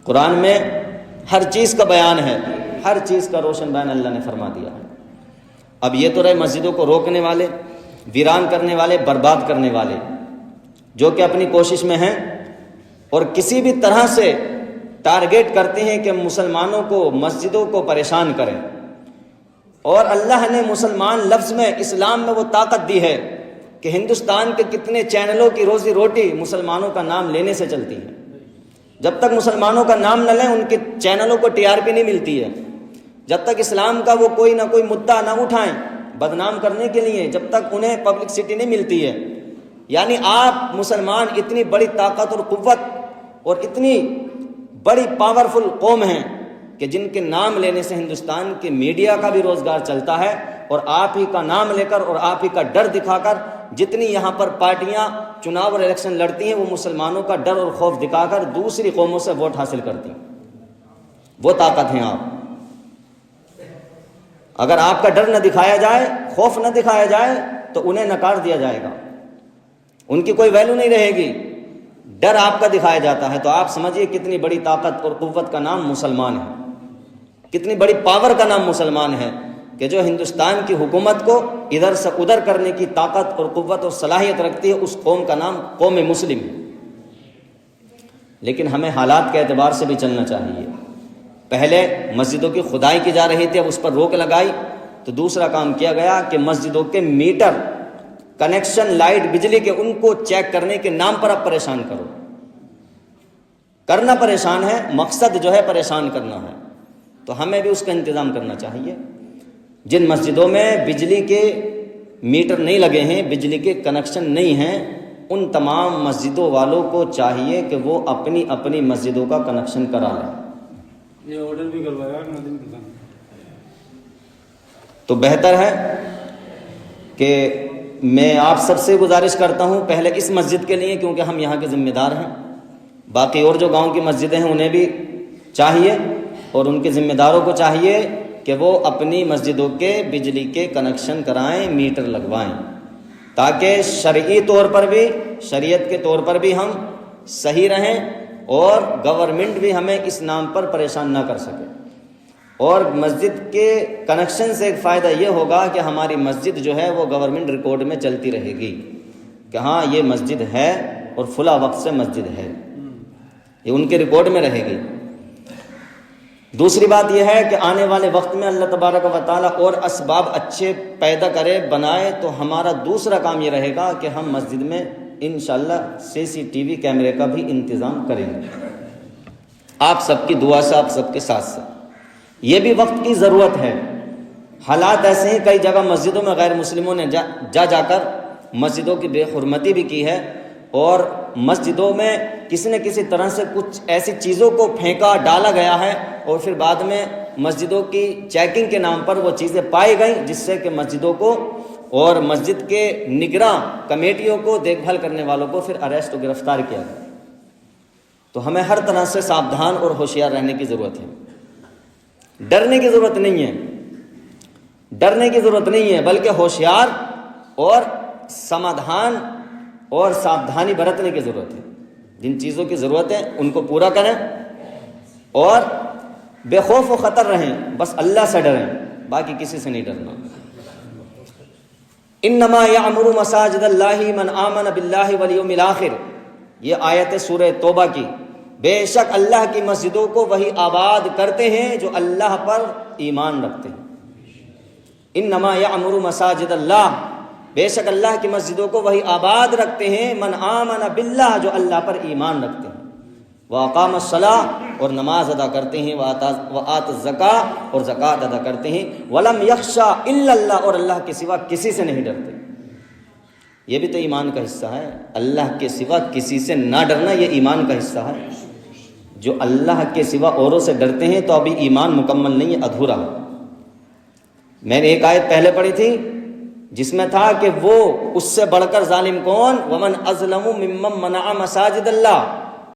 قرآن میں ہر چیز کا بیان ہے، ہر چیز کا روشن بیان اللہ نے فرما دیا ہے۔ اب یہ تو رہے مسجدوں کو روکنے والے، ویران کرنے والے، برباد کرنے والے، جو کہ اپنی کوشش میں ہیں اور کسی بھی طرح سے ٹارگیٹ کرتے ہیں کہ مسلمانوں کو، مسجدوں کو پریشان کریں۔ اور اللہ نے مسلمان لفظ میں، اسلام میں وہ طاقت دی ہے کہ ہندوستان کے کتنے چینلوں کی روزی روٹی مسلمانوں کا نام لینے سے چلتی ہے۔ جب تک مسلمانوں کا نام نہ لیں ان کے چینلوں کو TRP نہیں ملتی ہے۔ جب تک اسلام کا وہ کوئی نہ کوئی مدعا نہ اٹھائیں بدنام کرنے کے لیے، جب تک انہیں پبلسٹی نہیں ملتی ہے۔ یعنی آپ مسلمان اتنی بڑی طاقت اور قوت اور اتنی بڑی پاورفل قوم ہیں کہ جن کے نام لینے سے ہندوستان کے میڈیا کا بھی روزگار چلتا ہے، اور آپ ہی کا نام لے کر اور آپ ہی کا ڈر دکھا کر جتنی یہاں پر پارٹیاں چناؤ اور الیکشن لڑتی ہیں وہ مسلمانوں کا ڈر اور خوف دکھا کر دوسری قوموں سے ووٹ حاصل کرتی ہیں۔ وہ طاقت ہیں آپ۔ اگر آپ کا ڈر نہ دکھایا جائے، خوف نہ دکھایا جائے تو انہیں نکار دیا جائے گا، ان کی کوئی ویلیو نہیں رہے گی۔ ڈر آپ کا دکھایا جاتا ہے تو آپ سمجھیے کتنی بڑی طاقت اور قوت کا نام مسلمان ہے، کتنی بڑی پاور کا نام مسلمان ہے کہ جو ہندوستان کی حکومت کو ادھر سے ادھر کرنے کی طاقت اور قوت اور صلاحیت رکھتی ہے۔ اس قوم کا نام قوم مسلم ہے۔ لیکن ہمیں حالات کے اعتبار سے بھی چلنا چاہیے۔ پہلے مسجدوں کی کھدائی کی جا رہی تھی، اب اس پر روک لگائی تو دوسرا کام کیا گیا کہ مسجدوں کے میٹر، کنیکشن، لائٹ، بجلی کے ان کو چیک کرنے کے نام پر اب پریشان کرو۔ کرنا پریشان ہے، مقصد جو ہے پریشان کرنا ہے، تو ہمیں بھی اس کا انتظام کرنا چاہیے۔ جن مسجدوں میں بجلی کے میٹر نہیں لگے ہیں، بجلی کے کنیکشن نہیں ہیں، ان تمام مسجدوں والوں کو چاہیے کہ وہ اپنی اپنی مسجدوں کا کنیکشن کرا لیں۔ یہ آرڈر بھی کروایا ناظرین کے سامنے۔ تو بہتر ہے کہ میں آپ سب سے گزارش کرتا ہوں، پہلے اس مسجد کے لیے کیونکہ ہم یہاں کے ذمہ دار ہیں، باقی اور جو گاؤں کی مسجدیں ہیں انہیں بھی چاہیے اور ان کے ذمہ داروں کو چاہیے کہ وہ اپنی مسجدوں کے بجلی کے کنیکشن کرائیں، میٹر لگوائیں، تاکہ شرعی طور پر بھی، شریعت کے طور پر بھی ہم صحیح رہیں اور گورنمنٹ بھی ہمیں اس نام پر پریشان نہ کر سکے۔ اور مسجد کے کنیکشن سے ایک فائدہ یہ ہوگا کہ ہماری مسجد جو ہے وہ گورنمنٹ ریکارڈ میں چلتی رہے گی کہ ہاں یہ مسجد ہے اور فلاں وقت سے مسجد ہے، یہ ان کے ریکارڈ میں رہے گی۔ دوسری بات یہ ہے کہ آنے والے وقت میں اللہ تبارک و تعالیٰ اور اسباب اچھے پیدا کرے، بنائے، تو ہمارا دوسرا کام یہ رہے گا کہ ہم مسجد میں انشاءاللہ CCTV کیمرے کا بھی انتظام کریں گے، آپ سب کی دعا سے، آپ سب کے ساتھ ساتھ۔ یہ بھی وقت کی ضرورت ہے۔ حالات ایسے ہیں، کئی جگہ مسجدوں میں غیر مسلموں نے جا کر مسجدوں کی بے حرمتی بھی کی ہے، اور مسجدوں میں کسی نہ کسی طرح سے کچھ ایسی چیزوں کو پھینکا ڈالا گیا ہے، اور پھر بعد میں مسجدوں کی چیکنگ کے نام پر وہ چیزیں پائی گئیں، جس سے کہ مسجدوں کو اور مسجد کے نگراں کمیٹیوں کو، دیکھ بھال کرنے والوں کو پھر اریسٹ و گرفتار کیا گیا۔ تو ہمیں ہر طرح سے ساودھان اور ہوشیار رہنے کی ضرورت ہے۔ ڈرنے کی ضرورت نہیں ہے، ڈرنے کی ضرورت نہیں ہے، بلکہ ہوشیار اور سمادھان اور ساودھانی برتنے کی ضرورت ہے۔ جن چیزوں کی ضرورت ہے ان کو پورا کریں اور بے خوف و خطر رہیں، بس اللہ سے ڈریں، باقی کسی سے نہیں ڈرنا۔ انما یعمر مساجد اللہ من آمن باللہ والیوم الآخر، یہ آیت سورہ توبہ کی۔ بے شک اللہ کی مسجدوں کو وہی آباد کرتے ہیں جو اللہ پر ایمان رکھتے ہیں۔ انما یعمر مساجد اللہ، بے شک اللہ کی مسجدوں کو وہی آباد رکھتے ہیں، من آمن باللہ، جو اللہ پر ایمان رکھتے ہیں، واقام الصلاۃ، اور نماز ادا کرتے ہیں، وآت الزکاۃ، اور زکوٰۃ ادا کرتے ہیں، ولم یخشا الا اللہ، اور اللہ کے سوا کسی سے نہیں ڈرتے۔ یہ بھی تو ایمان کا حصہ ہے، اللہ کے سوا کسی سے نہ ڈرنا، یہ ایمان کا حصہ ہے۔ جو اللہ کے سوا اوروں سے ڈرتے ہیں تو ابھی ایمان مکمل نہیں ہے، ادھورا ہے۔ میں نے ایک آیت پہلے پڑھی تھی جس میں تھا کہ وہ اس سے بڑھ کر ظالم کون، ومن اظلم ممن منع مساجد اللہ،